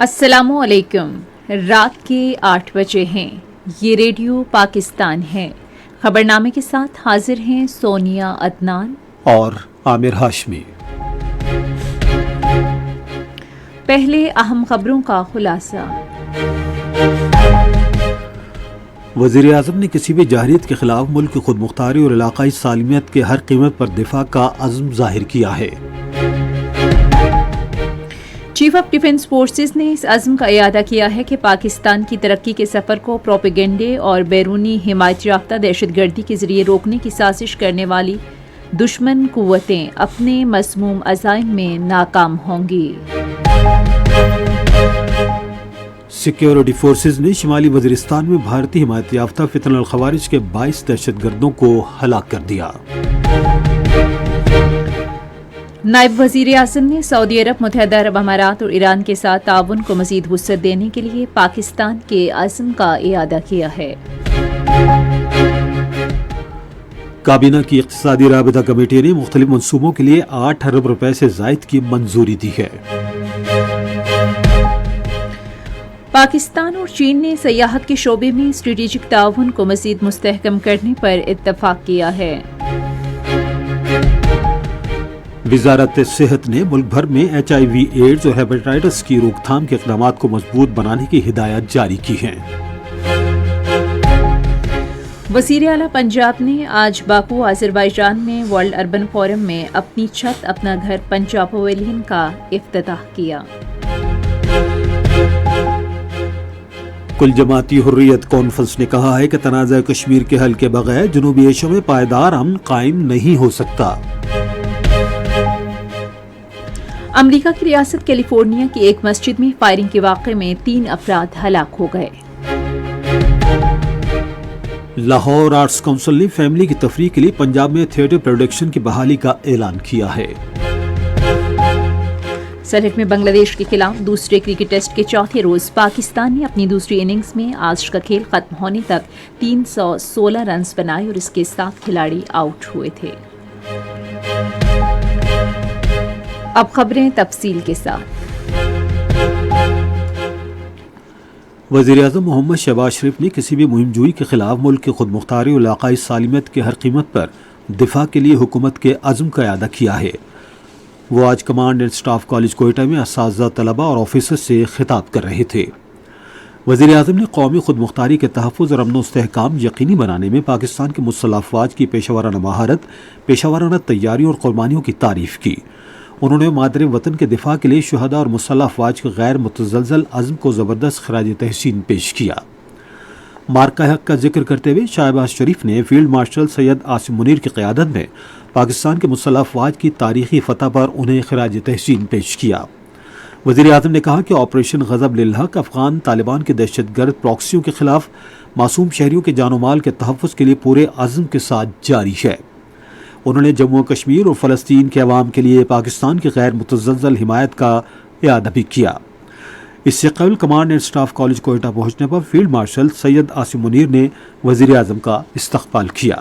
السلام علیکم۔ رات کے 8 بجے ہیں۔ یہ ریڈیو پاکستان ہے۔ خبرنامے کے ساتھ حاضر ہیں سونیا عدنان اور عامر ہاشمی۔ پہلے اہم خبروں کا خلاصہ۔ وزیر اعظم نے کسی بھی جارحیت کے خلاف ملک کی خود مختاری اور علاقائی سالمیت کے ہر قیمت پر دفاع کا عزم ظاہر کیا ہے۔ چیف آف ڈیفنس فورسز نے اس عزم کا اعادہ کیا ہے کہ پاکستان کی ترقی کے سفر کو پروپیگنڈے اور بیرونی حمایت یافتہ دہشت گردی کے ذریعے روکنے کی سازش کرنے والی دشمن قوتیں اپنے مسموم عزائم میں ناکام ہوں گی۔ سیکیورٹی فورسز نے شمالی وزیرستان میں بھارتی حمایت یافتہ فتنہ الخوارج کے 22 دہشت گردوں کو ہلاک کر دیا۔ نائب وزیر اعظم نے سعودی عرب، متحدہ عرب امارات اور ایران کے ساتھ تعاون کو مزید وسعت دینے کے لیے پاکستان کے عزم کا اعادہ کیا ہے۔ کابینہ کی اقتصادی رابطہ کمیٹی نے مختلف منصوبوں کے لیے 8 ارب روپے سے زائد کی منظوری دی ہے۔ پاکستان اور چین نے سیاحت کے شعبے میں اسٹریٹجک تعاون کو مزید مستحکم کرنے پر اتفاق کیا ہے۔ وزارت صحت نے ملک بھر میں HIV ایڈز اور ہیپاٹائٹس کی روک تھام کے اقدامات کو مضبوط بنانے کی ہدایات جاری کی ہیں۔ وزیر اعلیٰ پنجاب نے آج باکو آذربائیجان میں ورلڈ اربن فورم میں اپنی چھت اپنا گھر پنجاب پویلین کا افتتاح کیا۔ کل جماعتی حریت کانفرنس نے کہا ہے کہ تنازع کشمیر کے حل کے بغیر جنوبی ایشیا میں پائیدار امن قائم نہیں ہو سکتا۔ امریکہ کی ریاست کیلیفورنیا کی ایک مسجد میں فائرنگ کے واقعے میں 3 افراد ہلاک ہو گئے۔ لاہور آرٹس کونسل نے فیملی کی تفریح کے لیے پنجاب میں تھیٹر پروڈکشن کی بحالی کا اعلان کیا ہے۔ سرحد میں بنگلہ دیش کے خلاف دوسرے کرکٹ ٹیسٹ کے چوتھے روز پاکستان نے اپنی دوسری اننگز میں آج کا کھیل ختم ہونے تک 316 رنز بنائے اور اس کے 7 کھلاڑی آؤٹ ہوئے تھے۔ اب خبریں تفصیل کے ساتھ۔ وزیر اعظم محمد شہباز شریف نے کسی بھی مہم جوئی کے خلاف ملک کی خود مختاری اور علاقائی سالمیت کے ہر قیمت پر دفاع کے لیے حکومت کے عزم کا اعادہ کیا ہے۔ وہ آج command and staff college Quetta میں اساتذہ، طلباء اور آفیسر سے خطاب کر رہے تھے۔ وزیر اعظم نے قومی خود مختاری کے تحفظ اور امن و استحکام یقینی بنانے میں پاکستان کی مسلح افواج کی پیشہ ورانہ مہارت، پیشہ ورانہ تیاری اور قربانیوں کی تعریف کی۔ انہوں نے مادر وطن کے دفاع کے لیے شہداء اور مسلح افواج کے غیر متزلزل عزم کو زبردست خراج تحسین پیش کیا۔ مارکہ حق کا ذکر کرتے ہوئے شہباز شریف نے فیلڈ مارشل سید عاصم منیر کی قیادت میں پاکستان کے مسلح افواج کی تاریخی فتح پر انہیں خراج تحسین پیش کیا۔ وزیر اعظم نے کہا کہ آپریشن غضب للحق افغان طالبان کے دہشت گرد پراکسیوں کے خلاف معصوم شہریوں کے جان و مال کے تحفظ کے لیے پورے عزم کے ساتھ جاری ہے۔ انہوں نے جموں و کشمیر اور فلسطین کے عوام کے لیے پاکستان کی غیر متزلزل حمایت کا اعادہ بھی کیا۔ اس سے قبل command and staff college Quetta پہنچنے پر فیلڈ مارشل سید عاصم منیر نے وزیر اعظم کا استقبال کیا۔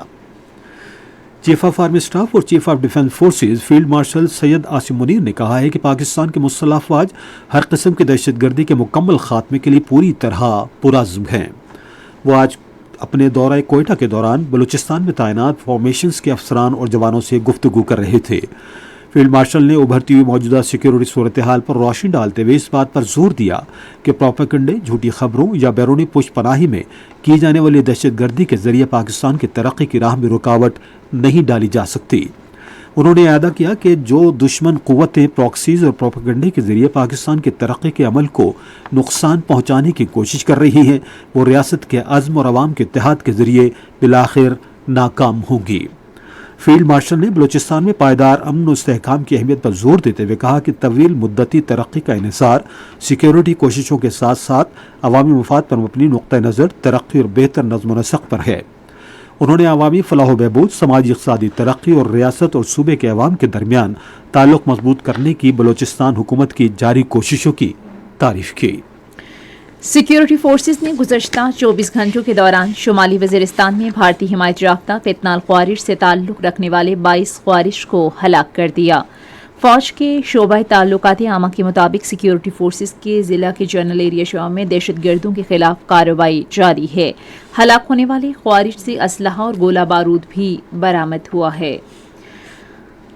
چیف آف آرمی اسٹاف اور chief of defence forces field marshal Syed Asim Munir نے کہا ہے کہ پاکستان کے مسلح افواج ہر قسم کی دہشت گردی کے مکمل خاتمے کے لیے پوری طرح پرعزم ہیں۔ وہ آج اپنے دورہ کوئٹہ کے دوران بلوچستان میں تعینات فارمیشنز کے افسران اور جوانوں سے گفتگو کر رہے تھے۔ فیلڈ مارشل نے ابھرتی ہوئی موجودہ سیکیورٹی صورتحال پر روشنی ڈالتے ہوئے اس بات پر زور دیا کہ پروپیگنڈے، جھوٹی خبروں یا بیرونی پشت پناہی میں کی جانے والی دہشت گردی کے ذریعے پاکستان کی ترقی کی راہ میں رکاوٹ نہیں ڈالی جا سکتی۔ انہوں نے اعادہ کیا کہ جو دشمن قوتیں پراکسیز اور پروپیگنڈے کے ذریعے پاکستان کی ترقی کے عمل کو نقصان پہنچانے کی کوشش کر رہی ہیں، وہ ریاست کے عزم اور عوام کے اتحاد کے ذریعے بالآخر ناکام ہوں گی۔ فیلڈ مارشل نے بلوچستان میں پائیدار امن و استحکام کی اہمیت پر زور دیتے ہوئے کہا کہ طویل مدتی ترقی کا انحصار سیکیورٹی کوششوں کے ساتھ ساتھ عوامی مفاد پر مبنی نقطہ نظر ترقی اور بہتر نظم و نسق پر ہے۔ انہوں نے عوامی فلاح و بہبود، سماجی اقتصادی ترقی اور ریاست اور صوبے کے عوام کے درمیان تعلق مضبوط کرنے کی بلوچستان حکومت کی جاری کوششوں کی تعریف کی۔ سیکیورٹی فورسز نے گزشتہ 24 گھنٹوں کے دوران شمالی وزیرستان میں بھارتی حمایت یافتہ فتنہ الخوارج سے تعلق رکھنے والے 22 خوارج کو ہلاک کر دیا۔ فوج کے شعبہ تعلقات عامہ کے مطابق سیکیورٹی فورسز کے ضلع کے جنرل ایریا شعبہ میں دہشت گردوں کے خلاف کارروائی جاری ہے۔ ہلاک ہونے والے خوارج سے اسلحہ اور گولہ بارود بھی برآمد ہوا ہے۔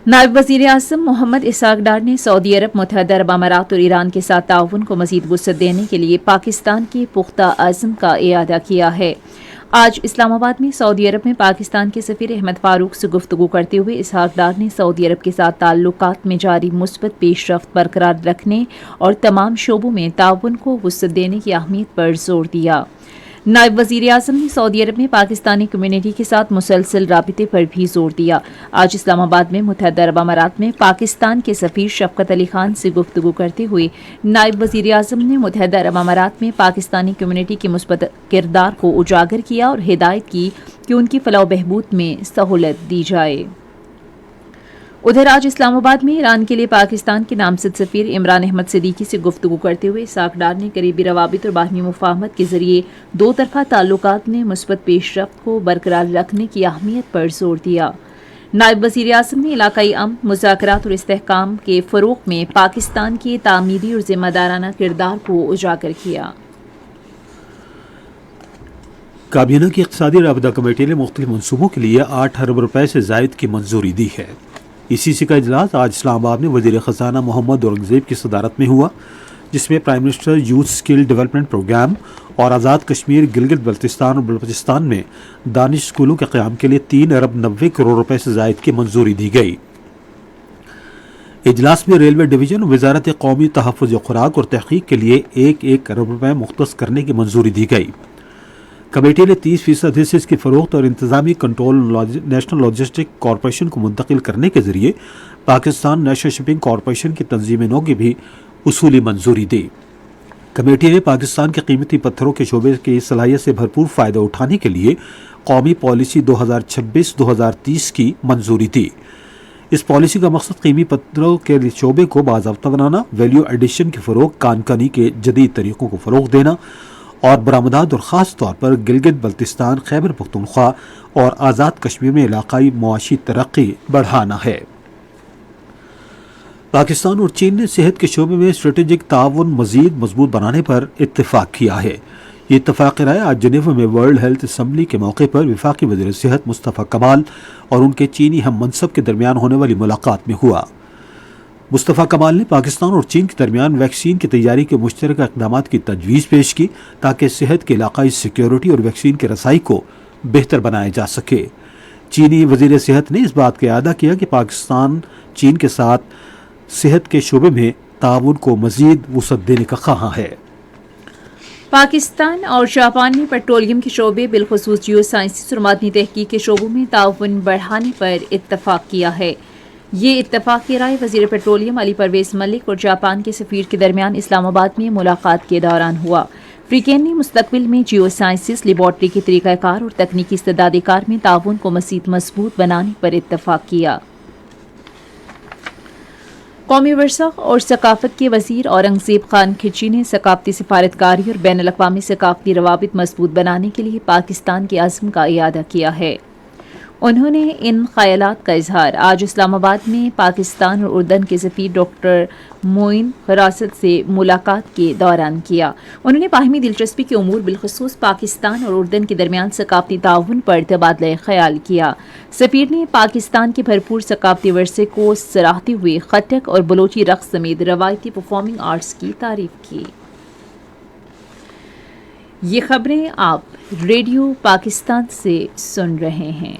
نائب وزیر اعظم محمد اسحاق ڈار نے سعودی عرب، متحدہ عرب امارات اور ایران کے ساتھ تعاون کو مزید وسعت دینے کے لیے پاکستان کے پختہ عزم کا اعادہ کیا ہے۔ آج اسلام آباد میں سعودی عرب میں پاکستان کے سفیر احمد فاروق سے گفتگو کرتے ہوئے اسحاق ڈار نے سعودی عرب کے ساتھ تعلقات میں جاری مثبت پیش رفت برقرار رکھنے اور تمام شعبوں میں تعاون کو وسعت دینے کی اہمیت پر زور دیا۔ نائب وزیر اعظم نے سعودی عرب میں پاکستانی کمیونٹی کے ساتھ مسلسل رابطے پر بھی زور دیا۔ آج اسلام آباد میں متحدہ عرب امارات میں پاکستان کے سفیر شفقت علی خان سے گفتگو کرتے ہوئے نائب وزیر اعظم نے متحدہ عرب امارات میں پاکستانی کمیونٹی کے مثبت کردار کو اجاگر کیا اور ہدایت کی کہ ان کی فلاح و بہبود میں سہولت دی جائے۔ ادھر آج اسلام آباد میں ایران کے لیے پاکستان کے نامزد سفیر عمران احمد صدیقی سے گفتگو کرتے ہوئے اسحاق ڈار نے قریبی روابط اور باہمی مفاہمت کے ذریعے دو طرفہ تعلقات میں مثبت پیش رفت کو برقرار رکھنے کی اہمیت پر زور دیا۔ نائب وزیر اعظم نے علاقائی امن، مذاکرات اور استحکام کے فروغ میں پاکستان کے تعمیری اور ذمہ دارانہ کردار کو اجاگر کیا۔ کابینہ کی اقتصادی رابطہ کمیٹی نے مختلف منصوبوں کے لیے 8 ارب روپے سے زائد کی منظوری دی ہے۔ اسی سی کا اجلاس آج اسلام آباد میں وزیر خزانہ محمد اورنگزیب کی صدارت میں ہوا، جس میں prime minister youth skill development programme اور آزاد کشمیر، گلگت بلتستان اور بلوچستان میں دانش اسکولوں کے قیام کے لیے 3 ارب 90 کروڑ روپے سے زائد کی منظوری دی گئی۔ اجلاس میں ریلوے ڈویژن اور وزارت قومی تحفظ خوراک اور تحقیق کے لیے 1 ارب روپے مختص کرنے کی منظوری دی گئی۔ کمیٹی نے 30% حصے کی فروخت اور انتظامی کنٹرول نیشنل لاجسٹک کارپوریشن کو منتقل کرنے کے ذریعے پاکستان نیشنل شپنگ کارپوریشن کی تنظیم نو کی بھی اصولی منظوری دی۔ کمیٹی نے پاکستان کے قیمتی پتھروں کے شعبے کی صلاحیت سے بھرپور فائدہ اٹھانے کے لیے قومی پالیسی 2026-2030 کی منظوری دی۔ اس پالیسی کا مقصد قیمتی پتھروں کے شعبے کو باضابطہ بنانا، ویلیو ایڈیشن کے فروغ، کانکنی کے جدید طریقوں کو فروغ دینا اور برآمدات اور خاص طور پر گلگت بلتستان، خیبر پختونخوا اور آزاد کشمیر میں علاقائی معاشی ترقی بڑھانا ہے۔ پاکستان اور چین نے صحت کے شعبے میں اسٹریٹجک تعاون مزید مضبوط بنانے پر اتفاق کیا ہے۔ یہ اتفاق رائے آج جنیوا میں ورلڈ ہیلتھ اسمبلی کے موقع پر وفاقی وزیر صحت مصطفیٰ کمال اور ان کے چینی ہم منصب کے درمیان ہونے والی ملاقات میں ہوا۔ مصطفیٰ کمال نے پاکستان اور چین کے درمیان ویکسین کی تیاری کے مشترکہ اقدامات کی تجویز پیش کی تاکہ صحت کے علاقائی سیکیورٹی اور ویکسین کی رسائی کو بہتر بنایا جا سکے۔ چینی وزیر صحت نے اس بات کا اعادہ کیا کہ پاکستان چین کے ساتھ صحت کے شعبے میں تعاون کو مزید وسعت دینے کا خواہاں ہے۔ پاکستان اور جاپان نے پیٹرولیم کے شعبے بالخصوص جیو سائنسز اور معدنی تحقیق کے شعبوں میں تعاون بڑھانے پر اتفاق کیا ہے۔ یہ اتفاق کی رائے وزیر پیٹرولیم علی پرویز ملک اور جاپان کے سفیر کے درمیان اسلام آباد میں ملاقات کے دوران ہوا۔ فریقین نے مستقبل میں جیو سائنسز، لیبارٹری کے طریقہ کار اور تکنیکی استعداد کار میں تعاون کو مزید مضبوط بنانے پر اتفاق کیا۔ قومی ورثہ اور ثقافت کے وزیر اورنگزیب خان کھچی نے ثقافتی سفارتکاری اور بین الاقوامی ثقافتی روابط مضبوط بنانے کے لیے پاکستان کے عزم کا اعادہ کیا ہے۔ انہوں نے ان خیالات کا اظہار آج اسلام آباد میں پاکستان اور اردن کے سفیر ڈاکٹر معین حراست سے ملاقات کے دوران کیا۔ انہوں نے باہمی دلچسپی کے امور بالخصوص پاکستان اور اردن کے درمیان ثقافتی تعاون پر تبادلہ خیال کیا۔ سفیر نے پاکستان کے بھرپور ثقافتی ورثے کو سراہتے ہوئے خٹک اور بلوچی رقص سمیت روایتی پرفارمنگ آرٹس کی تعریف کی۔ یہ خبریں آپ ریڈیو پاکستان سے سن رہے ہیں۔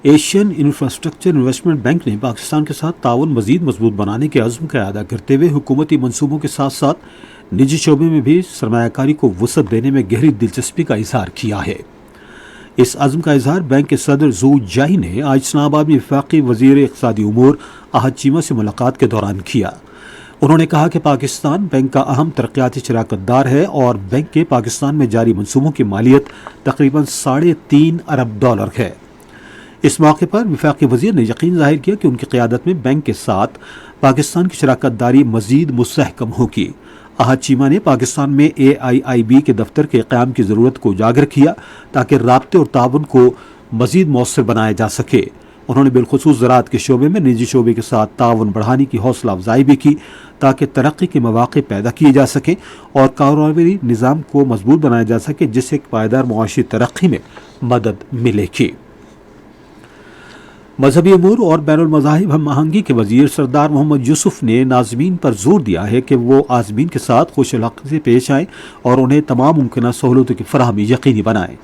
ایشین انفراسٹرکچر انویسٹمنٹ بینک نے پاکستان کے ساتھ تعاون مزید مضبوط بنانے کے عزم کا اعادہ کرتے ہوئے حکومتی منصوبوں کے ساتھ ساتھ نجی شعبے میں بھی سرمایہ کاری کو وسعت دینے میں گہری دلچسپی کا اظہار کیا ہے۔ اس عزم کا اظہار بینک کے صدر زو جاہی نے آج اسلام آباد میں وفاقی وزیر اقتصادی امور احد چیمہ سے ملاقات کے دوران کیا۔ انہوں نے کہا کہ پاکستان بینک کا اہم ترقیاتی شراکت دار ہے اور بینک کے پاکستان میں جاری منصوبوں کی مالیت تقریباً $3.5 ارب ہے۔ اس موقع پر وفاقی وزیر نے یقین ظاہر کیا کہ ان کی قیادت میں بینک کے ساتھ پاکستان کی شراکت داری مزید مستحکم ہوگی۔ احد چیمہ نے پاکستان میں AIIB کے دفتر کے قیام کی ضرورت کو اجاگر کیا تاکہ رابطے اور تعاون کو مزید مؤثر بنایا جا سکے۔ انہوں نے بالخصوص زراعت کے شعبے میں نجی شعبے کے ساتھ تعاون بڑھانے کی حوصلہ افزائی بھی کی تاکہ ترقی کے مواقع پیدا کیے جا سکیں اور کاروباری نظام کو مضبوط بنایا جا سکے جس سے پائیدار معاشی ترقی میں مدد ملے گی۔ مذہبی امور اور بین المذاہب ہم آہنگی کے وزیر سردار محمد یوسف نے ناظمین پر زور دیا ہے کہ وہ عازمین کے ساتھ خوش اخلاقی سے پیش آئیں اور انہیں تمام ممکنہ سہولتوں کی فراہمی یقینی بنائیں۔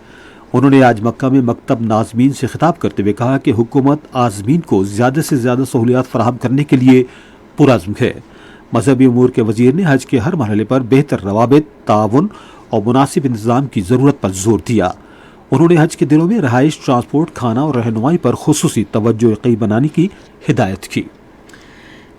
انہوں نے آج مکہ میں مکتب ناظمین سے خطاب کرتے ہوئے کہا کہ حکومت عازمین کو زیادہ سے زیادہ سہولیات فراہم کرنے کے لیے پرعزم ہے۔ مذہبی امور کے وزیر نے حج کے ہر مرحلے پر بہتر روابط، تعاون اور مناسب انتظام کی ضرورت پر زور دیا۔ انہوں نے حج کے دنوں میں رہائش، ٹرانسپورٹ، کھانا اور رہنمائی پر خصوصی توجہ یقینی بنانے کی ہدایت کی۔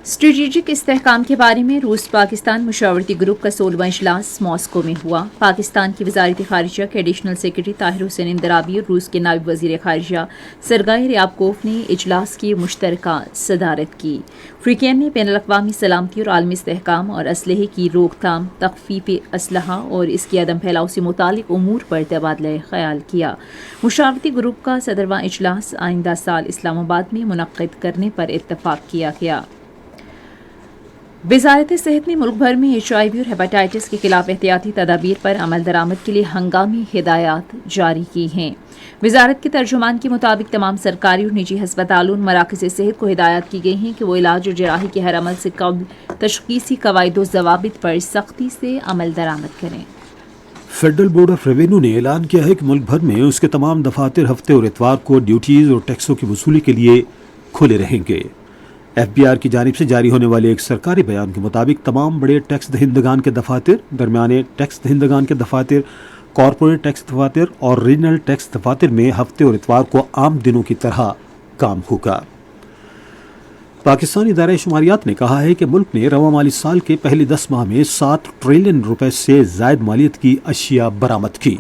اسٹریٹجک استحکام کے بارے میں روس پاکستان مشاورتی گروپ کا 16واں اجلاس ماسکو میں ہوا۔ پاکستان کی وزارت خارجہ کے ایڈیشنل سیکرٹری طاہر حسین اندرابی اور روس کے نائب وزیر خارجہ سرگائی ریابکوف نے اجلاس کی مشترکہ صدارت کی۔ فریقین نے بین الاقوامی سلامتی اور عالمی استحکام اور اسلحے کی روک تھام، تخفیف اسلحہ اور اس کی عدم پھیلاؤ سے متعلق امور پر تبادلہ خیال کیا۔ مشاورتی گروپ کا 17واں اجلاس آئندہ سال اسلام آباد میں منعقد کرنے پر اتفاق کیا گیا۔ وزارت صحت نے ملک بھر میں HIV اور ہیپاٹائٹس کے خلاف احتیاطی تدابیر پر عمل درآمد کے لیے ہنگامی ہدایات جاری کی ہیں۔ وزارت کے ترجمان کے مطابق تمام سرکاری اور نجی ہسپتالوں اور مراکز صحت کو ہدایت کی گئی ہیں کہ وہ علاج اور جراحی کے ہر عمل سے قبل تشخیصی قواعد و ضوابط پر سختی سے عمل درآمد کریں۔ فیڈرل بورڈ آف ریونیو نے اعلان کیا ہے کہ ملک بھر میں اس کے تمام دفاتر ہفتے اور اتوار کو ڈیوٹیز اور ٹیکسوں کی وصولی کے لیے کھلے رہیں گے۔ FBR کی جانب سے جاری ہونے والے ایک سرکاری بیان کے مطابق تمام بڑے ٹیکس دہندگان کے دفاتر، درمیانے ٹیکس دہندگان کے دفاتر، کارپوریٹ ٹیکس دفاتر اور ریجنل ٹیکس دفاتر میں ہفتے اور اتوار کو عام دنوں کی طرح کام ہوگا۔ پاکستانی ادارہ شماریات نے کہا ہے کہ ملک نے رواں مالی سال کے پہلے 10 ماہ میں 7 ٹریلین روپے سے زائد مالیت کی اشیاء برآمد کی۔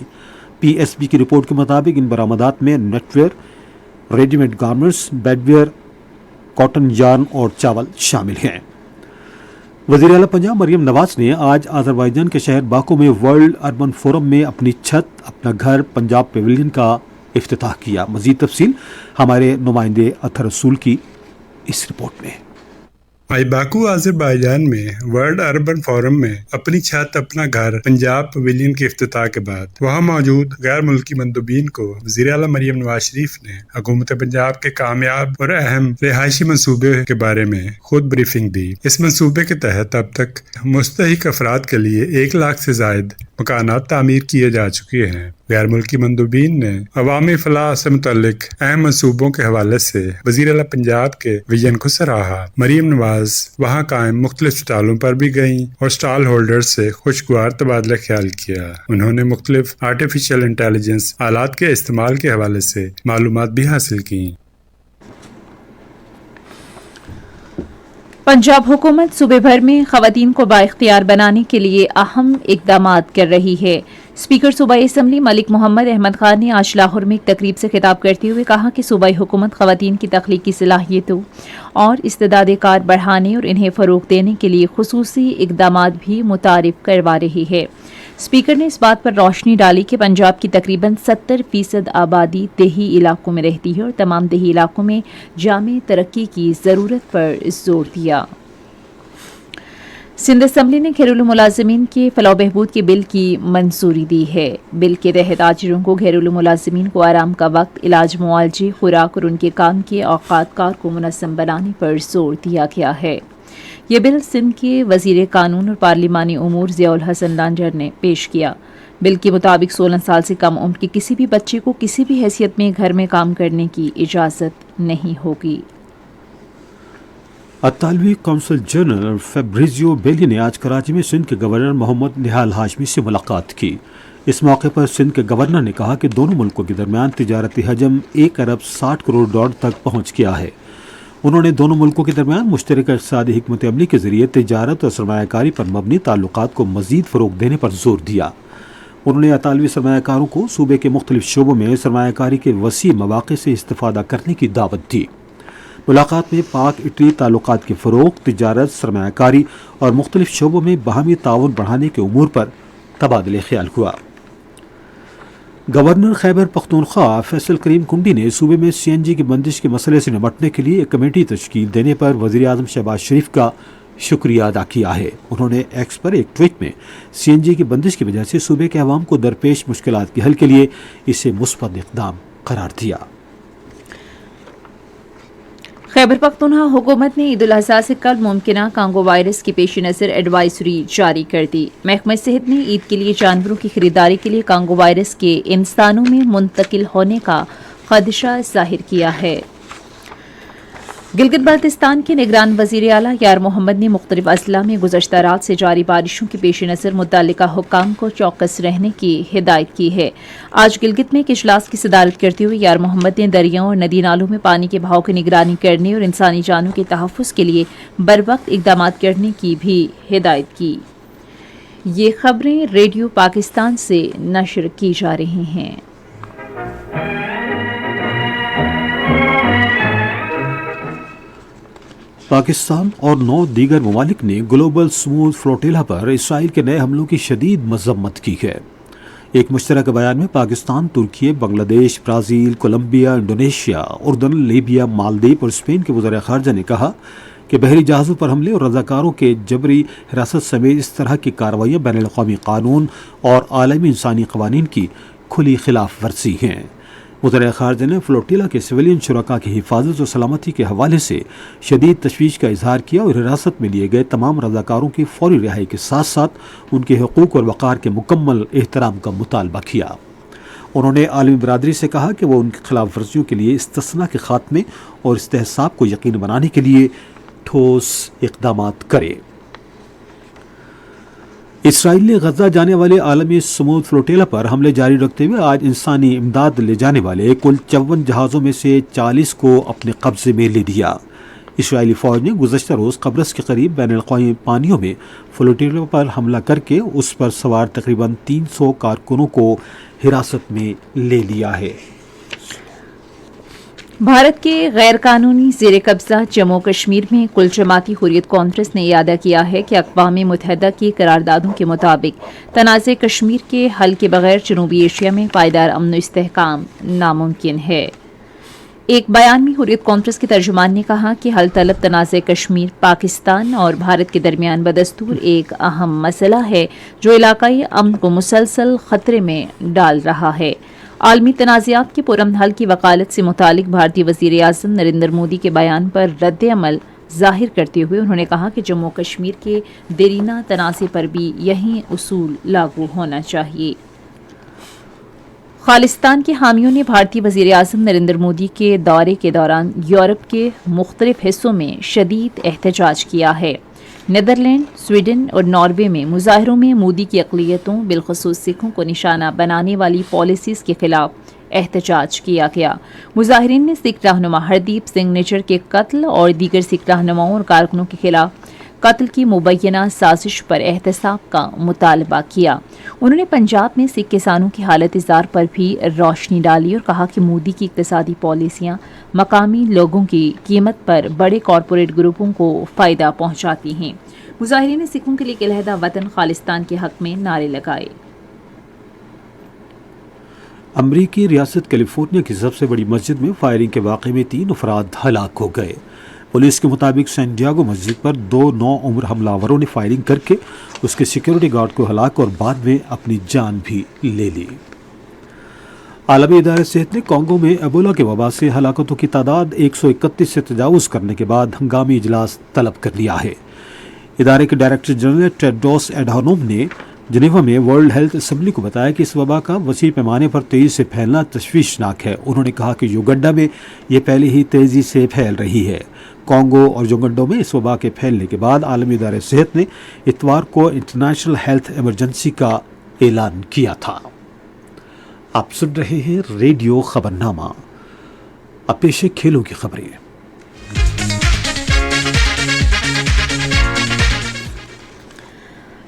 PSB کی رپورٹ کے مطابق ان برآمدات میں knitwear, ready made garments, bed wear, cotton, yarn اور چاول شامل ہیں۔ وزیر اعلیٰ پنجاب مریم نواز نے آج آذربائیجان کے شہر باکو میں ورلڈ اربن فورم میں اپنی چھت، اپنا گھر پنجاب پیویلین کا افتتاح کیا۔ مزید تفصیل ہمارے نمائندے اطہر رسول کی اس رپورٹ میں۔ آج باکو آذربائیجان میں ورلڈ اربن فورم میں اپنی چھت اپنا گھر پنجاب پویلین کے افتتاح کے بعد وہاں موجود غیر ملکی مندوبین کو وزیر اعلیٰ مریم نواز شریف نے حکومت پنجاب کے کامیاب اور اہم رہائشی منصوبے کے بارے میں خود بریفنگ دی۔ اس منصوبے کے تحت اب تک مستحق افراد کے لیے 1 لاکھ سے زائد مکانات تعمیر کیے جا چکے ہیں۔ غیر ملکی مندوبین نے عوامی فلاح سے متعلق اہم منصوبوں کے حوالے سے وزیر اعلیٰ پنجاب کے ویژن کو سراہا۔ مریم نواز وہاں قائم مختلف اسٹالوں پر بھی گئیں اور اسٹال ہولڈرز سے خوشگوار تبادلہ خیال کیا۔ انہوں نے مختلف آرٹیفیشل انٹیلیجنس آلات کے استعمال کے حوالے سے معلومات بھی حاصل کیں۔ پنجاب حکومت صوبے بھر میں خواتین کو بااختیار بنانے کے لیے اہم اقدامات کر رہی ہے۔ اسپیکر صوبائی اسمبلی ملک محمد احمد خان نے آج لاہور میں ایک تقریب سے خطاب کرتے ہوئے کہا کہ صوبائی حکومت خواتین کی تخلیقی صلاحیتوں اور استعداد کار بڑھانے اور انہیں فروغ دینے کے لیے خصوصی اقدامات بھی متعارف کروا رہی ہے۔ اسپیکر نے اس بات پر روشنی ڈالی کہ پنجاب کی تقریباً 70% آبادی دیہی علاقوں میں رہتی ہے اور تمام دیہی علاقوں میں جامع ترقی کی ضرورت پر زور دیا۔ سندھ اسمبلی نے گھریلو ملازمین کے فلاح و بہبود کے بل کی منظوری دی ہے۔ بل کے تحت تاجروں کو گھریلو ملازمین کو آرام کا وقت، علاج، معالجے، خوراک اور ان کے کام کے اوقات کار کو منظم بنانے پر زور دیا گیا ہے۔ یہ بل سندھ کے وزیر قانون اور پارلیمانی امور ضیاء الحسن لانجر نے پیش کیا۔ بل کے مطابق 16 سال سے کم عمر کے کسی بھی بچے کو کسی بھی حیثیت میں گھر میں کام کرنے کی اجازت نہیں ہوگی۔ اطالوی کونسل جنرل فیبریزیو بیلی نے آج کراچی میں سندھ کے گورنر محمد نہال ہاشمی سے ملاقات کی۔ اس موقع پر سندھ کے گورنر نے کہا کہ دونوں ملکوں کے درمیان تجارتی حجم 1 ارب 60 کروڑ ڈالر تک پہنچ گیا ہے۔ انہوں نے دونوں ملکوں کے درمیان مشترکہ اقتصادی حکمت عملی کے ذریعے تجارت اور سرمایہ کاری پر مبنی تعلقات کو مزید فروغ دینے پر زور دیا۔ انہوں نے اطالوی سرمایہ کاروں کو صوبے کے مختلف شعبوں میں سرمایہ کاری کے وسیع مواقع سے استفادہ کرنے کی دعوت دی۔ ملاقات میں پاک اٹلی تعلقات کے فروغ، تجارت، سرمایہ کاری اور مختلف شعبوں میں باہمی تعاون بڑھانے کے امور پر تبادلہ خیال ہوا۔ گورنر خیبر پختونخوا فیصل کریم کنڈی نے صوبے میں سی این جی کی بندش کے مسئلے سے نمٹنے کے لیے ایک کمیٹی تشکیل دینے پر وزیر اعظم شہباز شریف کا شکریہ ادا کیا ہے۔ انہوں نے ایکس پر ایک ٹویٹ میں سی این جی کی بندش کی وجہ سے صوبے کے عوام کو درپیش مشکلات کے حل کے لیے اسے مثبت اقدام قرار دیا۔ خیبر پختونخوا حکومت نے عید الاضحیٰ سے قبل ممکنہ کانگو وائرس کے پیش نظر ایڈوائزری جاری کر دی۔ محکمہ صحت نے عید کے لیے جانوروں کی خریداری کے لیے کانگو وائرس کے انسانوں میں منتقل ہونے کا خدشہ ظاہر کیا ہے۔ گلگت بلتستان کے نگران وزیر اعلیٰ یار محمد نے مختلف اضلاع میں گزشتہ رات سے جاری بارشوں کے پیش نظر متعلقہ حکام کو چوکس رہنے کی ہدایت کی ہے۔ آج گلگت میں ایک اجلاس کی صدارت کرتے ہوئے یار محمد نے دریاؤں اور ندی نالوں میں پانی کے بہاؤ کی نگرانی کرنے اور انسانی جانوں کے تحفظ کے لیے بروقت اقدامات کرنے کی بھی ہدایت کی۔ یہ خبریں ریڈیو پاکستان سے نشر کی جا رہی ہیں۔ پاکستان اور 9 دیگر ممالک نے گلوبل سموتھ فلوٹیلا پر اسرائیل کے نئے حملوں کی شدید مذمت کی ہے۔ ایک مشترکہ بیان میں پاکستان، ترکی، بنگلہ دیش، برازیل، کولمبیا، انڈونیشیا، اردن، لیبیا، مالدیپ اور اسپین کے وزراء خارجہ نے کہا کہ بحری جہازوں پر حملے اور رضاکاروں کے جبری حراست سمیت اس طرح کی کارروائیاں بین الاقوامی قانون اور عالمی انسانی قوانین کی کھلی خلاف ورزی ہیں۔ وزراء خارجہ نے فلوٹیلا کے سویلین شرکاء کی حفاظت اور سلامتی کے حوالے سے شدید تشویش کا اظہار کیا اور حراست میں لیے گئے تمام رضاکاروں کی فوری رہائی کے ساتھ ساتھ ان کے حقوق اور وقار کے مکمل احترام کا مطالبہ کیا۔ انہوں نے عالمی برادری سے کہا کہ وہ ان کی خلاف ورزیوں کے لیے استثناء کے خاتمے اور استحصاب کو یقینی بنانے کے لیے ٹھوس اقدامات کرے۔ اسرائیل نے غزہ جانے والے عالمی سموتھ فلوٹیلا پر حملے جاری رکھتے ہوئے آج انسانی امداد لے جانے والے کل 54 جہازوں میں سے 40 کو اپنے قبضے میں لے لیا۔ اسرائیلی فوج نے گزشتہ روز قبرص کے قریب بین الاقوامی پانیوں میں فلوٹیلا پر حملہ کر کے اس پر سوار تقریباً 300 کارکنوں کو حراست میں لے لیا ہے۔ بھارت کے غیر قانونی زیر قبضہ جموں کشمیر میں کل جماعتی حریت کانفرنس نے اعادہ کیا ہے کہ اقوام متحدہ کی قراردادوں کے مطابق تنازع کشمیر کے حل کے بغیر جنوبی ایشیا میں پائیدار امن و استحکام ناممکن ہے۔ ایک بیان میں حریت کانفرنس کے ترجمان نے کہا کہ حل طلب تنازع کشمیر پاکستان اور بھارت کے درمیان بدستور ایک اہم مسئلہ ہے جو علاقائی امن کو مسلسل خطرے میں ڈال رہا ہے۔ عالمی تنازعات کے پرامن حل کی وکالت سے متعلق بھارتی وزیر اعظم نریندر مودی کے بیان پر رد عمل ظاہر کرتے ہوئے انہوں نے کہا کہ جموں کشمیر کے دیرینہ تنازع پر بھی یہی اصول لاگو ہونا چاہیے۔ خالصتان کے حامیوں نے بھارتی وزیر اعظم نریندر مودی کے دورے کے دوران یورپ کے مختلف حصوں میں شدید احتجاج کیا ہے۔ نیدرلینڈ، سویڈن اور ناروے میں مظاہروں میں مودی کی اقلیتوں بالخصوص سکھوں کو نشانہ بنانے والی پالیسیز کے خلاف احتجاج کیا گیا۔ مظاہرین نے سکھ رہنما ہردیپ سنگھ نجر کے قتل اور دیگر سکھ رہنماؤں اور کارکنوں کے خلاف قتل کی مبینہ سازش پر احتساب کا مطالبہ کیا۔ انہوں نے پنجاب میں سکھ کسانوں کی حالت زار پر بھی روشنی ڈالی اور کہا کہ مودی کی اقتصادی پالیسیاں مقامی لوگوں کی قیمت پر بڑے کارپوریٹ گروپوں کو فائدہ پہنچاتی ہیں۔ مظاہرین نے سکھوں کے لیے ایک علیحدہ وطن خالصتان کے حق میں نعرے لگائے۔ امریکی ریاست کیلیفورنیا کی سب سے بڑی مسجد میں فائرنگ کے واقعے میں 3 افراد ہلاک ہو گئے۔ پولیس کے مطابق سین ڈیاگو مسجد پر 2 نوعمر حملہ آوروں نے فائرنگ کر کے اس کے سیکیورٹی گارڈ کو ہلاک اور بعد میں اپنی جان بھی لے لی۔ عالمی ادارہ صحت نے کانگو میں ایبولا کے وبا سے ہلاکتوں کی تعداد 131 سے تجاوز کرنے کے بعد ہنگامی اجلاس طلب کر لیا ہے۔ ادارے کے ڈائریکٹر جنرل ٹیڈروس ایڈہانوم نے جنیوا میں ورلڈ ہیلتھ اسمبلی کو بتایا کہ اس وبا کا وسیع پیمانے پر تیزی سے پھیلنا تشویشناک ہے۔ انہوں نے کہا کہ یوگنڈا میں یہ پہلے ہی تیزی سے پھیل رہی ہے۔ کانگو اور یوگنڈا میں اس وبا کے پھیلنے کے بعد عالمی ادارہ صحت نے اتوار کو انٹرنیشنل ہیلتھ ایمرجنسی کا اعلان کیا تھا۔ آپ سن رہے ہیں ریڈیو خبرنامہ۔ اب پیش ہے کھیلوں کی خبریں۔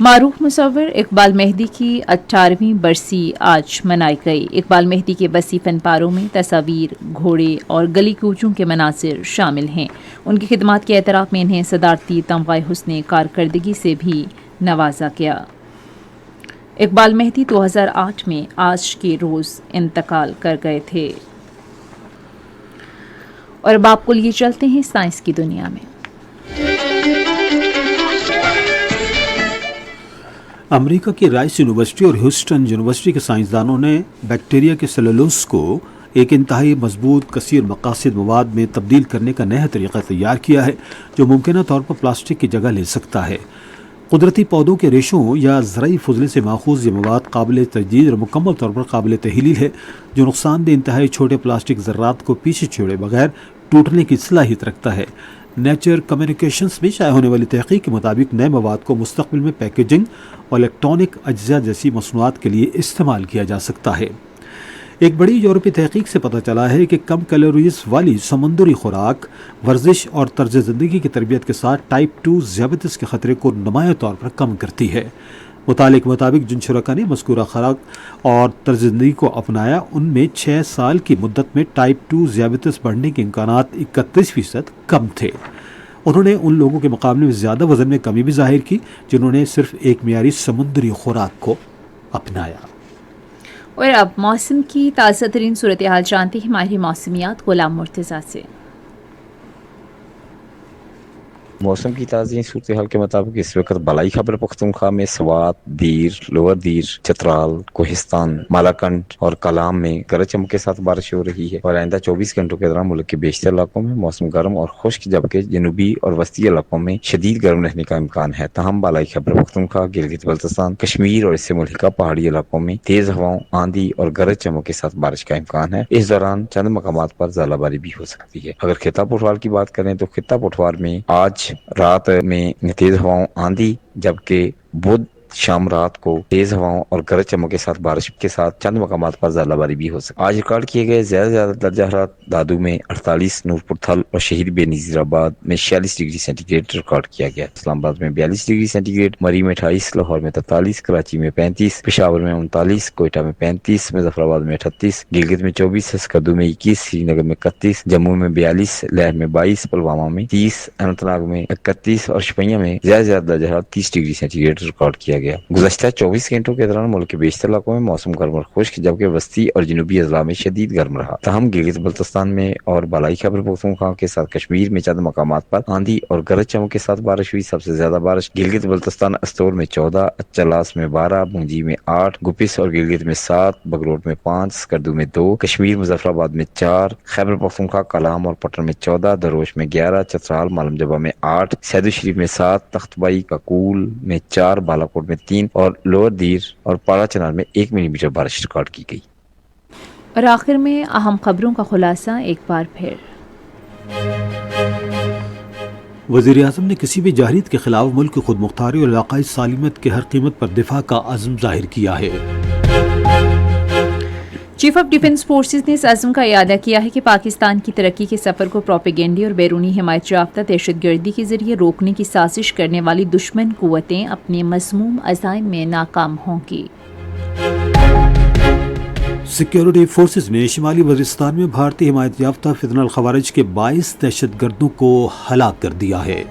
معروف مصور اقبال مہدی کی 18ویں برسی آج منائی گئی۔ اقبال مہدی کے وسیع فن پاروں میں تصاویر، گھوڑے اور گلی کوچوں کے مناظر شامل ہیں۔ ان کی خدمات کے اعتراف میں انہیں صدارتی تمغہ حسن کارکردگی سے بھی نوازا گیا۔ اقبال مہدی 2008 میں آج کے روز انتقال کر گئے تھے۔ اور اب آپ کو لیے چلتے ہیں سائنس کی دنیا میں۔ امریکہ کی رائس یونیورسٹی اور ہیوسٹن یونیورسٹی کے سائنسدانوں نے بیکٹیریا کے سیلولوز کو ایک انتہائی مضبوط کثیر مقاصد مواد میں تبدیل کرنے کا نیا طریقہ تیار کیا ہے جو ممکنہ طور پر پلاسٹک کی جگہ لے سکتا ہے۔ قدرتی پودوں کے ریشوں یا زرعی فضلے سے ماخوذ یہ مواد قابل تجدید اور مکمل طور پر قابل تحلیل ہے، جو نقصان دہ انتہائی چھوٹے پلاسٹک ذرات کو پیچھے چھوڑے بغیر ٹوٹنے کی صلاحیت رکھتا ہے۔ نیچر کمیونیکیشنز میں شائع ہونے والی تحقیق کے مطابق نئے مواد کو مستقبل میں پیکیجنگ اور الیکٹرانک اجزاء جیسی مصنوعات کے لیے استعمال کیا جا سکتا ہے۔ ایک بڑی یورپی تحقیق سے پتہ چلا ہے کہ کم کیلوریز والی سمندری خوراک، ورزش اور طرز زندگی کی تربیت کے ساتھ ٹائپ 2 ذیابیطس کے خطرے کو نمایاں طور پر کم کرتی ہے۔ مطالعے کے مطابق جن شرکاء نے مذکورہ خوراک اور طرز زندگی کو اپنایا ان میں 6 سال کی مدت میں ٹائپ 2 ذیابیطس بڑھنے کے امکانات 31% کم تھے۔ انہوں نے ان لوگوں کے مقابلے میں زیادہ وزن میں کمی بھی ظاہر کی جنہوں نے صرف ایک معیاری سمندری خوراک کو اپنایا۔ اور اب موسم کی تازہ ترین صورتحال جانتے ہیں ماہر موسمیات غلام مرتضیٰ سے۔ موسم کی تازہ صورتحال کے مطابق اس وقت بالائی خیبر پختونخوا میں سوات، دیر، لوور دیر، چترال، کوہستان، مالاکنڈ اور کلام میں گرج چمک کے ساتھ بارش ہو رہی ہے اور آئندہ 24 گھنٹوں کے دوران ملک کے بیشتر علاقوں میں موسم گرم اور خشک جبکہ جنوبی اور وسطی علاقوں میں شدید گرم رہنے کا امکان ہے۔ تاہم بالائی خیبر پختونخوا، گلگت بلتستان، کشمیر اور اس سے ملحقہ پہاڑی علاقوں میں تیز ہواؤں، آندھی اور گرج چمک کے ساتھ بارش کا امکان ہے۔ اس دوران چند مقامات پر ژالہ باری بھی ہو سکتی ہے۔ اگر خطہ پٹوار کی بات کریں تو خطہ پٹوار میں آج رات میں تیز ہواؤں، آندھی جبکہ بدھ شام رات کو تیز ہواؤں اور گرج چمک کے ساتھ بارش کے ساتھ چند مقامات پر ژالہ باری بھی ہو سکتی ہے۔ آج ریکارڈ کیے گئے زیادہ درجہ حرارت دادو میں 48، نورپور تھل اور شہید بے نظیر آباد میں 46 ڈگری سینٹی گریڈ ریکارڈ کیا گیا۔ اسلام آباد میں 42 ڈگری سینٹی گریڈ، مری میں 28، لاہور میں 43، کراچی میں 35، پشاور میں 39، کوئٹہ میں 35، مظفر آباد میں 38، گلگت میں 24، اسکردو میں 21، سری نگر میں 31، جموں میں 42، لیہ میں 22، پلوامہ میں 30، اننت ناگ میں 31 اور شپیاں میں زیادہ درجہ حرارت 30 ڈگری سینٹی گریڈ ریکارڈ کیا گیا۔ گزشتہ 24 گھنٹوں کے دوران ملک کے بیشتر علاقوں میں موسم گرم اور خشک جبکہ وسطی اور جنوبی اضلاع میں شدید گرم رہا۔ تاہم گلگت بلتستان میں اور بالائی خیبر پختونخوا کے ساتھ کشمیر میں چند مقامات پر آندھی اور گرج چمک کے ساتھ بارش ہوئی۔ سب سے زیادہ بارش گلگت بلتستان استور میں 14، اچلاس میں 12، بونجی میں 8، گپس اور گلگت میں 7، بگروٹ میں 5، اسکردو میں 2، کشمیر مظفر آباد میں 4، خیبر پختونخوا کلام اور پٹن میں 14، دروش میں 11، چترال معلم جبہ میں 8، سیدو شریف میں 7، تخت بائی کاکول میں 4، بالاکوٹ میں 3 اور لوور دیر اور پاڑا چنار میں 1 ملی میٹر بارش ریکارڈ کی گئی۔ اور آخر میں اہم خبروں کا خلاصہ ایک بار پھر۔ وزیر اعظم نے کسی بھی جارحیت کے خلاف ملک کی خود مختاری اور علاقائی سالمیت کی ہر قیمت پر دفاع کا عزم ظاہر کیا ہے۔ چیف آف ڈیفنس فورسز نے اس عزم کا اعادہ کیا ہے کہ پاکستان کی ترقی کے سفر کو پروپیگنڈے اور بیرونی حمایت یافتہ دہشت گردی کے ذریعے روکنے کی سازش کرنے والی دشمن قوتیں اپنے مسموم عزائم میں ناکام ہوں گی۔ سیکیورٹی فورسز نے شمالی وزیرستان میں بھارتی حمایت یافتہ فتنہ الخوارج کے 22 دہشت گردوں کو ہلاک کر دیا ہے۔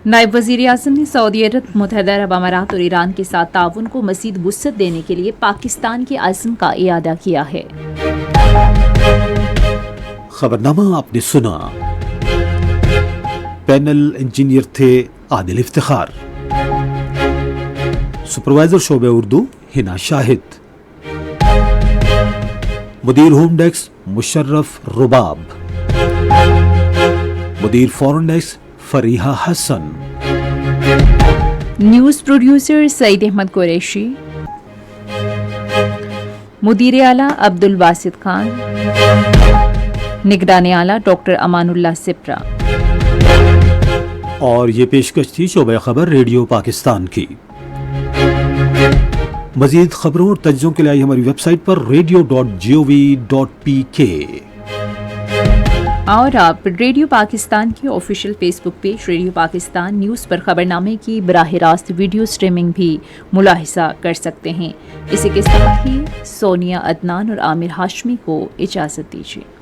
نائب وزیر اعظم نے سعودی عرب، متحدہ عرب امارات اور ایران کے ساتھ تعاون کو مزید وسعت دینے کے لیے پاکستان کے عزم کا اعادہ کیا ہے۔ خبرنامہ آپ نے سنا۔ پینل انجینئر تھے عادل افتخار، سپروائزر شعبہ اردو ہنا شاہد، مدیر ہوم ڈیسک مشرف رباب، مدیر فورن ڈیسک فریحہ حسن، نیوز پروڈیوسر سعید احمد قریشی، مدیر اعلیٰ عبد الباسط خان، نگران اعلیٰ ڈاکٹر امان اللہ سپرا۔ اور یہ پیشکش تھی شعبہ خبر ریڈیو پاکستان کی۔ مزید خبروں اور تجزیوں کے لیے ہماری ویب سائٹ پر radio.gov.pk۔ اور آپ ریڈیو پاکستان کی آفیشیل فیس بک پیج ریڈیو پاکستان نیوز پر خبرنامے کی براہ راست ویڈیو سٹریمنگ بھی ملاحظہ کر سکتے ہیں۔ اسی کے ساتھ ہی سونیا عدنان اور عامر ہاشمی کو اجازت دیجیے۔